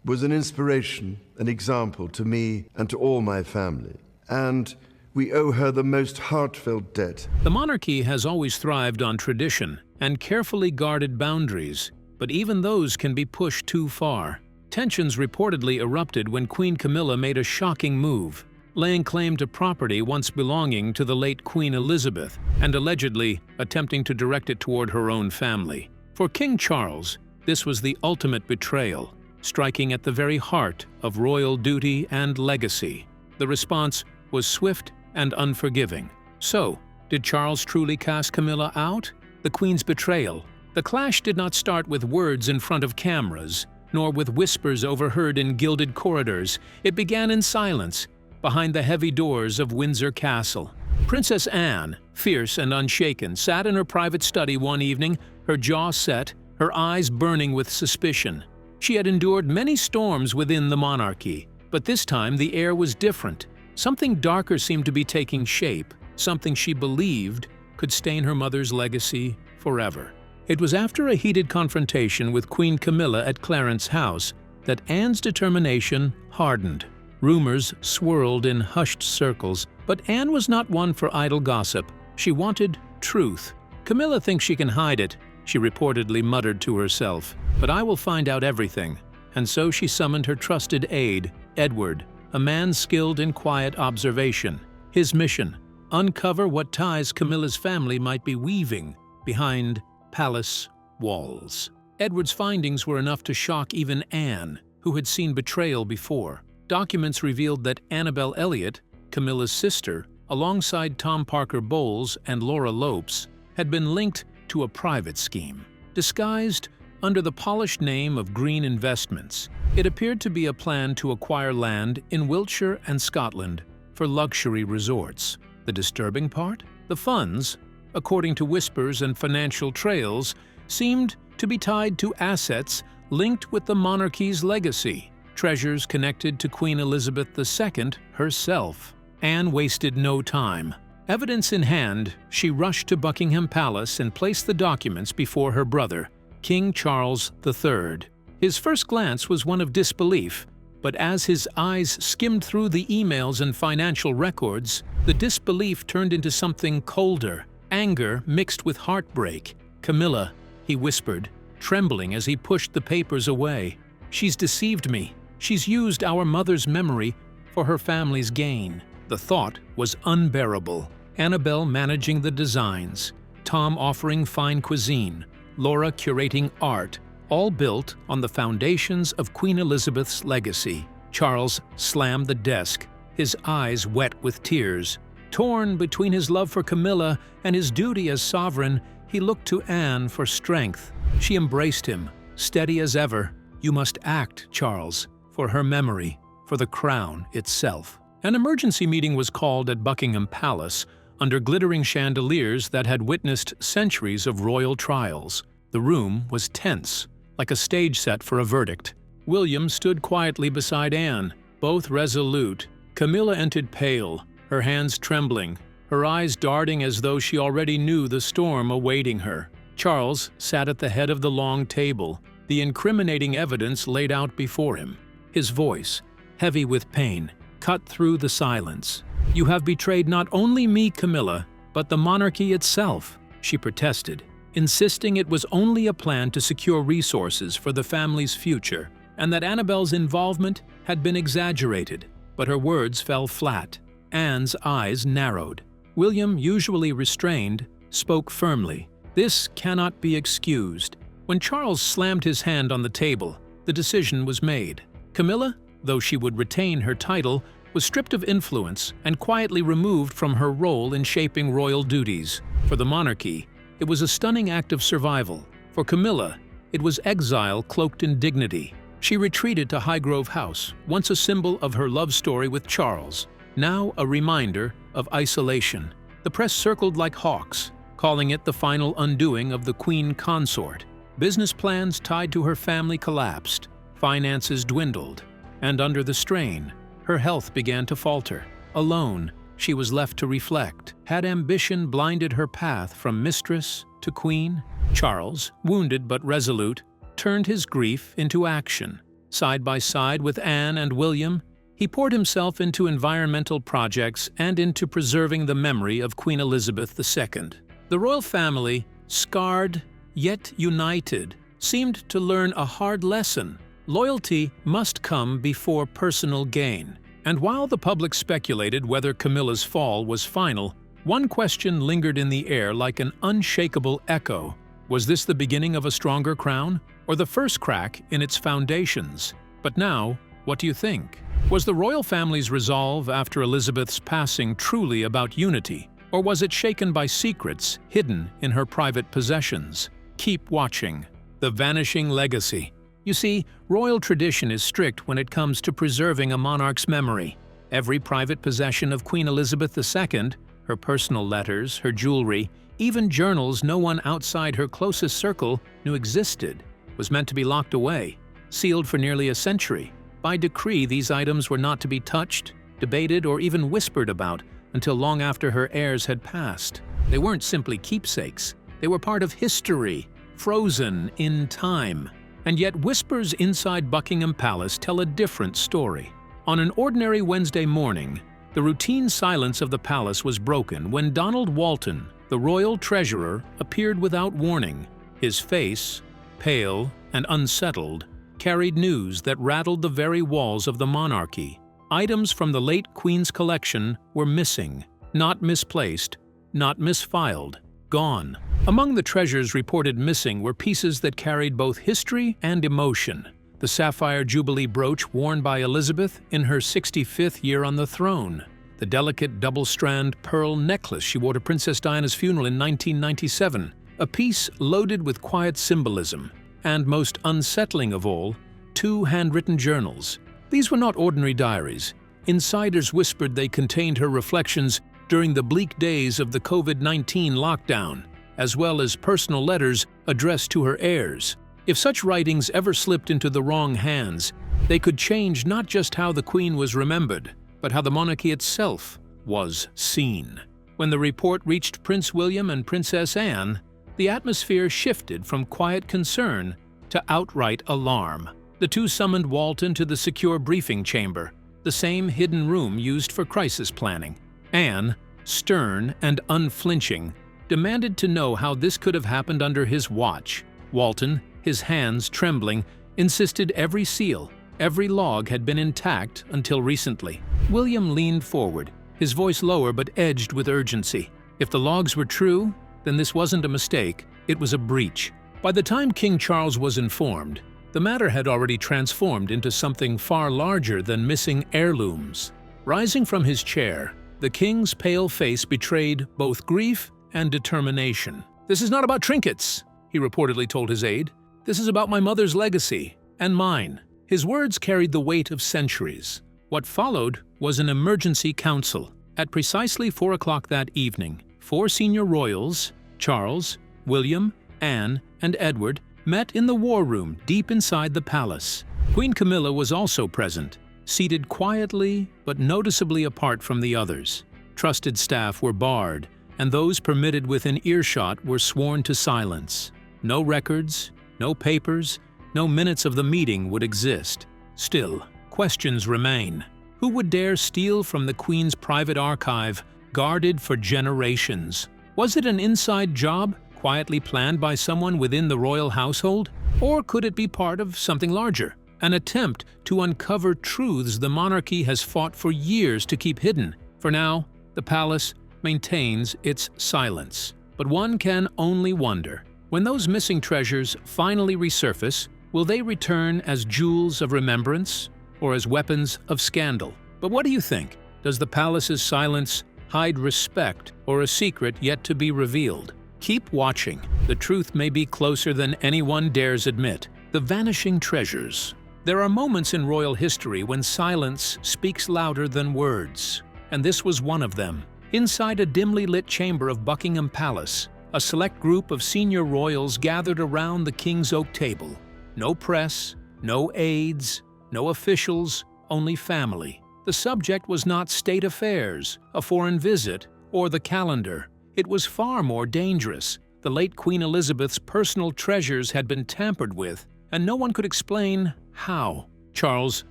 was an inspiration, an example to me and to all my family. And we owe her the most heartfelt debt. The monarchy has always thrived on tradition and carefully guarded boundaries, but even those can be pushed too far. Tensions reportedly erupted when Queen Camilla made a shocking move, laying claim to property once belonging to the late Queen Elizabeth and allegedly attempting to direct it toward her own family. For King Charles, this was the ultimate betrayal, striking at the very heart of royal duty and legacy. The response was swift and unforgiving. So, did Charles truly cast Camilla out? The Queen's betrayal. The clash did not start with words in front of cameras, nor with whispers overheard in gilded corridors. It began in silence, behind the heavy doors of Windsor Castle. Princess Anne, fierce and unshaken, sat in her private study one evening, her jaw set, her eyes burning with suspicion. She had endured many storms within the monarchy, but this time the air was different. Something darker seemed to be taking shape, something she believed could stain her mother's legacy forever. It was after a heated confrontation with Queen Camilla at Clarence House that Anne's determination hardened. Rumors swirled in hushed circles, but Anne was not one for idle gossip. She wanted truth. "Camilla thinks she can hide it," she reportedly muttered to herself, "but I will find out everything." And so she summoned her trusted aide, Edward, a man skilled in quiet observation. His mission: uncover what ties Camilla's family might be weaving behind palace walls. Edward's findings were enough to shock even Anne, who had seen betrayal before. Documents revealed that Annabel Elliot, Camilla's sister, alongside Tom Parker Bowles and Laura Lopes, had been linked to a private scheme. Disguised under the polished name of Green Investments, it appeared to be a plan to acquire land in Wiltshire and Scotland for luxury resorts. The disturbing part? The funds, according to whispers and financial trails, seemed to be tied to assets linked with the monarchy's legacy, treasures connected to Queen Elizabeth II herself. Anne wasted no time. Evidence in hand, she rushed to Buckingham Palace and placed the documents before her brother, King Charles III. His first glance was one of disbelief, but as his eyes skimmed through the emails and financial records, the disbelief turned into something colder, anger mixed with heartbreak. "Camilla," he whispered, trembling as he pushed the papers away. "She's deceived me. She's used our mother's memory for her family's gain." The thought was unbearable. Annabel managing the designs, Tom offering fine cuisine, Laura curating art, all built on the foundations of Queen Elizabeth's legacy. Charles slammed the desk, his eyes wet with tears. Torn between his love for Camilla and his duty as sovereign, he looked to Anne for strength. She embraced him, steady as ever. "You must act, Charles, for her memory, for the crown itself." An emergency meeting was called at Buckingham Palace under glittering chandeliers that had witnessed centuries of royal trials. The room was tense, like a stage set for a verdict. William stood quietly beside Anne, both resolute. Camilla entered pale, her hands trembling, her eyes darting as though she already knew the storm awaiting her. Charles sat at the head of the long table, the incriminating evidence laid out before him. His voice, heavy with pain, cut through the silence. "You have betrayed not only me, Camilla, but the monarchy itself," she protested, insisting it was only a plan to secure resources for the family's future, and that Annabel's involvement had been exaggerated. But her words fell flat. Anne's eyes narrowed. William, usually restrained, spoke firmly. "This cannot be excused." When Charles slammed his hand on the table, the decision was made. Camilla, though she would retain her title, was stripped of influence and quietly removed from her role in shaping royal duties. For the monarchy, it was a stunning act of survival. For Camilla, it was exile cloaked in dignity. She retreated to Highgrove House, once a symbol of her love story with Charles, now a reminder of isolation. The press circled like hawks, calling it the final undoing of the Queen Consort. Business plans tied to her family collapsed, finances dwindled, and under the strain, her health began to falter. Alone, she was left to reflect. Had ambition blinded her path from mistress to queen? Charles, wounded but resolute, turned his grief into action. Side by side with Anne and William, he poured himself into environmental projects and into preserving the memory of Queen Elizabeth II. The royal family, scarred yet united, seemed to learn a hard lesson. Loyalty must come before personal gain. And while the public speculated whether Camilla's fall was final, one question lingered in the air like an unshakable echo. Was this the beginning of a stronger crown, or the first crack in its foundations? But now, what do you think? Was the royal family's resolve after Elizabeth's passing truly about unity, or was it shaken by secrets hidden in her private possessions? Keep watching. The Vanishing Legacy. You see, royal tradition is strict when it comes to preserving a monarch's memory. Every private possession of Queen Elizabeth II, her personal letters, her jewelry, even journals no one outside her closest circle knew existed, was meant to be locked away, sealed for nearly a century. By decree, these items were not to be touched, debated, or even whispered about until long after her heirs had passed. They weren't simply keepsakes. They were part of history, frozen in time. And yet whispers inside Buckingham Palace tell a different story. On an ordinary Wednesday morning, the routine silence of the palace was broken when Donald Walton, the royal treasurer, appeared without warning. His face, pale and unsettled, carried news that rattled the very walls of the monarchy. Items from the late Queen's collection were missing, not misplaced, not misfiled, gone. Among the treasures reported missing were pieces that carried both history and emotion. The sapphire Jubilee brooch worn by Elizabeth in her 65th year on the throne, the delicate double-strand pearl necklace she wore to Princess Diana's funeral in 1997, a piece loaded with quiet symbolism, and most unsettling of all, 2 handwritten journals. These were not ordinary diaries. Insiders whispered they contained her reflections during the bleak days of the COVID-19 lockdown, as well as personal letters addressed to her heirs. If such writings ever slipped into the wrong hands, they could change not just how the Queen was remembered, but how the monarchy itself was seen. When the report reached Prince William and Princess Anne, the atmosphere shifted from quiet concern to outright alarm. The two summoned Walton to the secure briefing chamber, the same hidden room used for crisis planning. Anne, stern and unflinching, demanded to know how this could have happened under his watch. Walton, his hands trembling, insisted every seal, every log had been intact until recently. William leaned forward, his voice lower but edged with urgency. If the logs were true, then this wasn't a mistake, it was a breach. By the time King Charles was informed, the matter had already transformed into something far larger than missing heirlooms. Rising from his chair, the king's pale face betrayed both grief and determination. "This is not about trinkets," he reportedly told his aide. "This is about my mother's legacy, and mine." His words carried the weight of centuries. What followed was an emergency council. At precisely 4 o'clock that evening, 4 senior royals, Charles, William, Anne, and Edward, met in the war room deep inside the palace. Queen Camilla was also present, seated quietly but noticeably apart from the others. Trusted staff were barred, and those permitted within earshot were sworn to silence. No records, no papers, no minutes of the meeting would exist. Still, questions remain. Who would dare steal from the Queen's private archive, guarded for generations? Was it an inside job, quietly planned by someone within the royal household? Or could it be part of something larger? An attempt to uncover truths the monarchy has fought for years to keep hidden. For now, the palace maintains its silence. But one can only wonder, when those missing treasures finally resurface, will they return as jewels of remembrance or as weapons of scandal? But what do you think? Does the palace's silence hide respect or a secret yet to be revealed? Keep watching. The truth may be closer than anyone dares admit. The vanishing treasures. There are moments in royal history when silence speaks louder than words, and this was one of them. Inside a dimly lit chamber of Buckingham Palace, a select group of senior royals gathered around the King's Oak table. No press, no aides, no officials, only family. The subject was not state affairs, a foreign visit, or the calendar. It was far more dangerous. The late Queen Elizabeth's personal treasures had been tampered with, and no one could explain how. Charles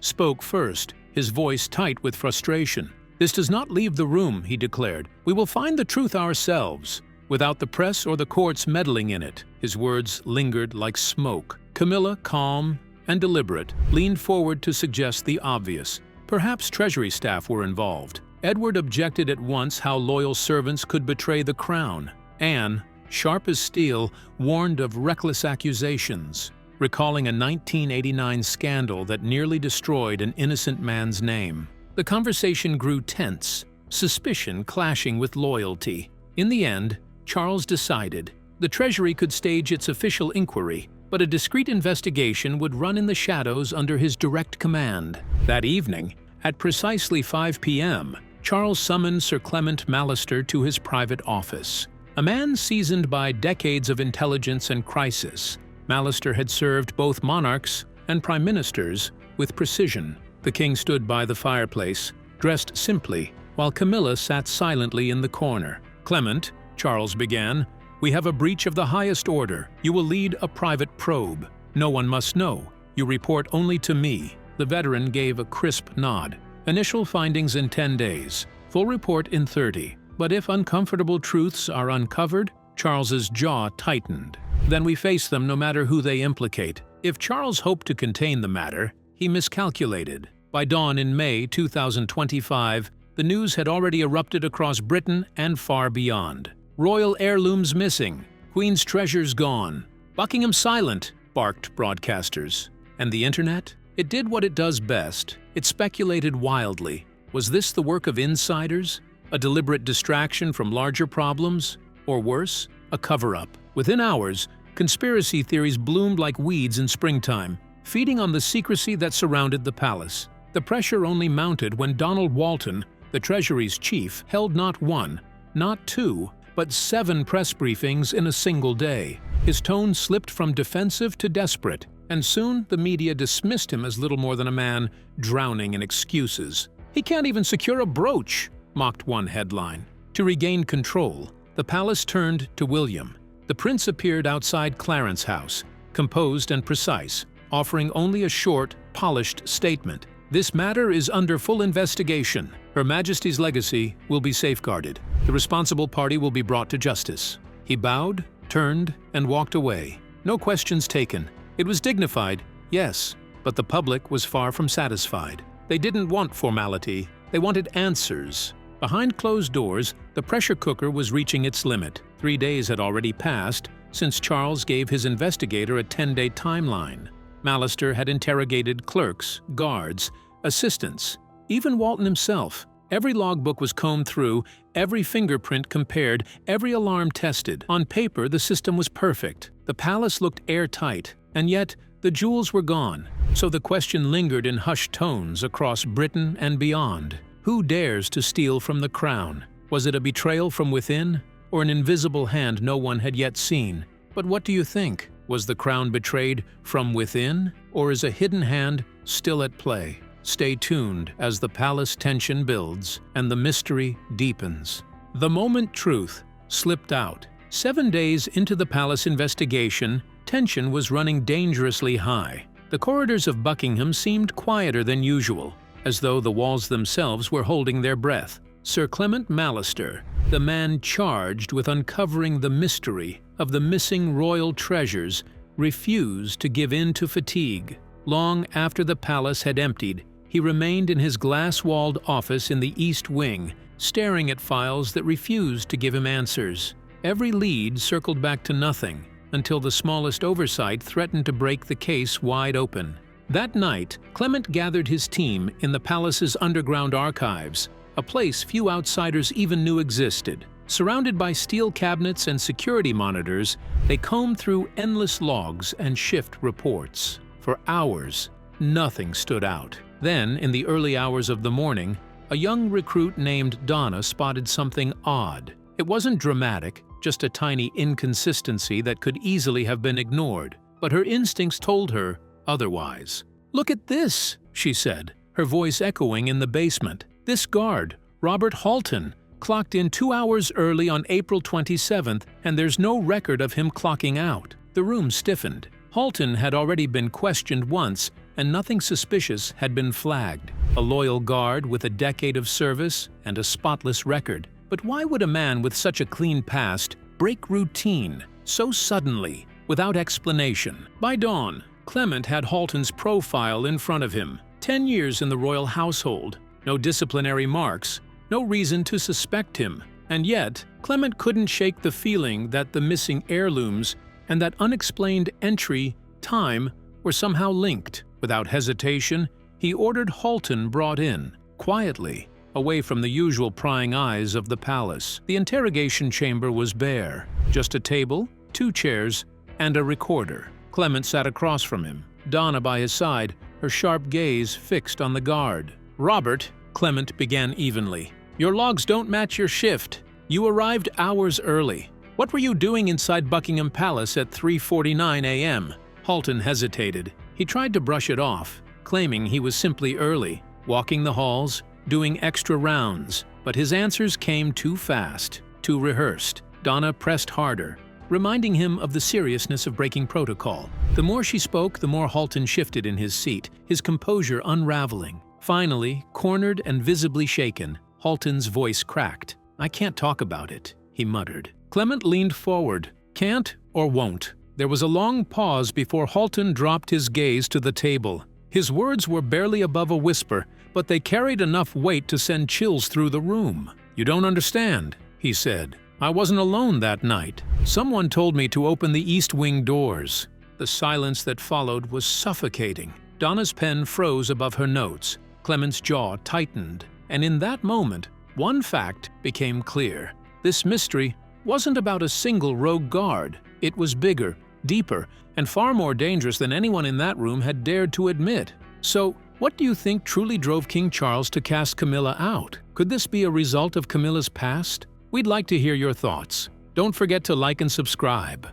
spoke first, his voice tight with frustration. "This does not leave the room," he declared. "We will find the truth ourselves, without the press or the courts meddling in it." His words lingered like smoke. Camilla, calm and deliberate, leaned forward to suggest the obvious. Perhaps Treasury staff were involved. Edward objected at once how loyal servants could betray the crown. Anne, sharp as steel, warned of reckless accusations, recalling a 1989 scandal that nearly destroyed an innocent man's name. The conversation grew tense, suspicion clashing with loyalty. In the end, Charles decided the Treasury could stage its official inquiry, but a discreet investigation would run in the shadows under his direct command. That evening, at precisely 5 p.m., Charles summoned Sir Clement Mallister to his private office. A man seasoned by decades of intelligence and crisis, Mallister had served both monarchs and prime ministers with precision. The king stood by the fireplace, dressed simply, while Camilla sat silently in the corner. "Clement," Charles began, "we have a breach of the highest order. You will lead a private probe. No one must know. You report only to me." The veteran gave a crisp nod. "Initial findings in 10 days. Full report in 30. But if uncomfortable truths are uncovered," Charles's jaw tightened, "then we face them no matter who they implicate." If Charles hoped to contain the matter, he miscalculated. By dawn in May 2025, the news had already erupted across Britain and far beyond. "Royal heirlooms missing. Queen's treasures gone. Buckingham silent," barked broadcasters. And the internet? It did what it does best. It speculated wildly. Was this the work of insiders? A deliberate distraction from larger problems? Or worse, a cover-up? Within hours, conspiracy theories bloomed like weeds in springtime, feeding on the secrecy that surrounded the palace. The pressure only mounted when Donald Walton, the Treasury's chief, held not one, not two, but 7 press briefings in a single day. His tone slipped from defensive to desperate, and soon the media dismissed him as little more than a man drowning in excuses. "He can't even secure a brooch," mocked one headline. To regain control, the palace turned to William. The prince appeared outside Clarence House, composed and precise, offering only a short, polished statement. "This matter is under full investigation. Her Majesty's legacy will be safeguarded. The responsible party will be brought to justice." He bowed, turned, and walked away. No questions taken. It was dignified, yes, but the public was far from satisfied. They didn't want formality. They wanted answers. Behind closed doors, the pressure cooker was reaching its limit. 3 days had already passed since Charles gave his investigator a 10-day timeline. Mallister had interrogated clerks, guards, assistants, even Walton himself. Every logbook was combed through, every fingerprint compared, every alarm tested. On paper, the system was perfect. The palace looked airtight, and yet the jewels were gone. So the question lingered in hushed tones across Britain and beyond. Who dares to steal from the crown? Was it a betrayal from within, or an invisible hand no one had yet seen? But what do you think? Was the crown betrayed from within, or is a hidden hand still at play? Stay tuned as the palace tension builds and the mystery deepens. The moment truth slipped out. 7 days into the palace investigation, tension was running dangerously high. The corridors of Buckingham seemed quieter than usual, as though the walls themselves were holding their breath. Sir Clement Mallister, the man charged with uncovering the mystery of the missing royal treasures, refused to give in to fatigue. Long after the palace had emptied, he remained in his glass-walled office in the East Wing, staring at files that refused to give him answers. Every lead circled back to nothing, until the smallest oversight threatened to break the case wide open. That night, Clement gathered his team in the palace's underground archives, a place few outsiders even knew existed. Surrounded by steel cabinets and security monitors, they combed through endless logs and shift reports. For hours, nothing stood out. Then, in the early hours of the morning, a young recruit named Donna spotted something odd. It wasn't dramatic, just a tiny inconsistency that could easily have been ignored, but her instincts told her otherwise. "Look at this," she said, her voice echoing in the basement. "This guard, Robert Halton, clocked in 2 hours early on April 27th, and there's no record of him clocking out." The room stiffened. Halton had already been questioned once, and nothing suspicious had been flagged. A loyal guard with a decade of service and a spotless record. But why would a man with such a clean past break routine so suddenly, without explanation? By dawn, Clement had Halton's profile in front of him. 10 years in the royal household, no disciplinary marks, no reason to suspect him. And yet, Clement couldn't shake the feeling that the missing heirlooms and that unexplained entry time were somehow linked. Without hesitation, he ordered Halton brought in, quietly, away from the usual prying eyes of the palace. The interrogation chamber was bare. Just a table, 2 chairs, and a recorder. Clement sat across from him, Donna by his side, her sharp gaze fixed on the guard. "Robert," Clement began evenly, "your logs don't match your shift. You arrived hours early. What were you doing inside Buckingham Palace at 3:49 a.m.? Halton hesitated. He tried to brush it off, claiming he was simply early, walking the halls, doing extra rounds. But his answers came too fast, too rehearsed. Donna pressed harder, reminding him of the seriousness of breaking protocol. The more she spoke, the more Halton shifted in his seat, his composure unraveling. Finally, cornered and visibly shaken, Halton's voice cracked. "I can't talk about it," he muttered. Clement leaned forward. "Can't or won't?" There was a long pause before Halton dropped his gaze to the table. His words were barely above a whisper, but they carried enough weight to send chills through the room. "You don't understand," he said. "I wasn't alone that night. Someone told me to open the East Wing doors." The silence that followed was suffocating. Donna's pen froze above her notes. Clement's jaw tightened. And in that moment, one fact became clear. This mystery wasn't about a single rogue guard. It was bigger, deeper, and far more dangerous than anyone in that room had dared to admit. So, what do you think truly drove King Charles to cast Camilla out? Could this be a result of Camilla's past? We'd like to hear your thoughts. Don't forget to like and subscribe.